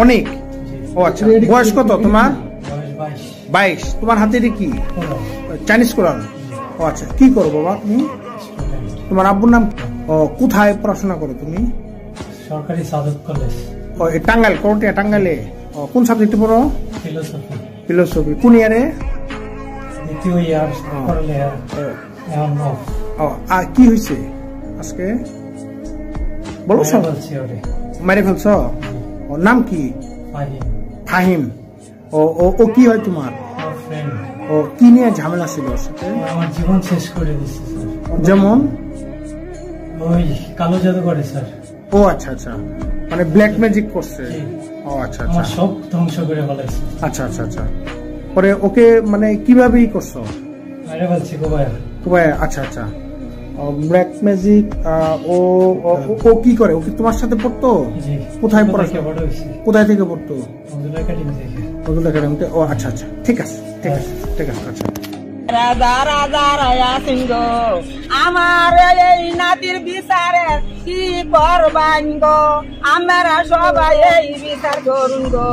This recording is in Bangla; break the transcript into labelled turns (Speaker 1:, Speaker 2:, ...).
Speaker 1: অনেক। ও আচ্ছা, বয়স কত তোমার? 22। তোমার হাতে এটা কি? চাইনিজ কোরআন। ও আচ্ছা, কি করো বাবা তুমি? তোমার আব্বুর নাম? ও, কোথায় পড়াশোনা করো তুমি?
Speaker 2: সরকারি সাদত কলেজ।
Speaker 1: ও, টাঙ্গাইল, করটিয়া টাঙ্গাইলে। ও, কোন সাবজেক্টে পড়ো?
Speaker 2: ফিলোসফি।
Speaker 1: ফিলোসফি। কোন ইয়ারে?
Speaker 2: দ্বিতীয় ইয়ার।
Speaker 1: ও, আর কি হয়েছে আজকে বলো সব? মারে ফেলছ? ওর নাম কি? ফাহিম। ও ও ও কি হয় তোমার? ও, কি নিয়ে ঝামেলা ছিল ওর সাথে?
Speaker 2: আমার জীবন শেষ করে দিচ্ছে স্যার।
Speaker 1: যেমন?
Speaker 2: ওই কালো জাদু করে স্যার।
Speaker 1: ও আচ্ছা আচ্ছা, মানে ব্ল্যাক ম্যাজিক করছে। ও আচ্ছা আচ্ছা,
Speaker 2: আমার সব ধ্বংস করে ফেলাইছে।
Speaker 1: আচ্ছা আচ্ছা আচ্ছা, পরে ওকে মানে কিভাবে করছো?
Speaker 2: মারে ফেলছি কোবায়া।
Speaker 1: কোবায়া, আচ্ছা আচ্ছা। Black magic. ও ও কি করে? ও কি তোমার সাথে পড়তো? কোথায় পড়াশোনা? কোথায় থেকে পড়তো? নজরুল একাডেমিতে। ও আচ্ছা আচ্ছা, ঠিক আছে ঠিক আছে ঠিক আছে। আচ্ছা,
Speaker 3: রাজা রাজা রায়া সিংহ আমার এই নাতির বিচারে কি করবান গো, আমরা সবাই এই বিচার করুন গো।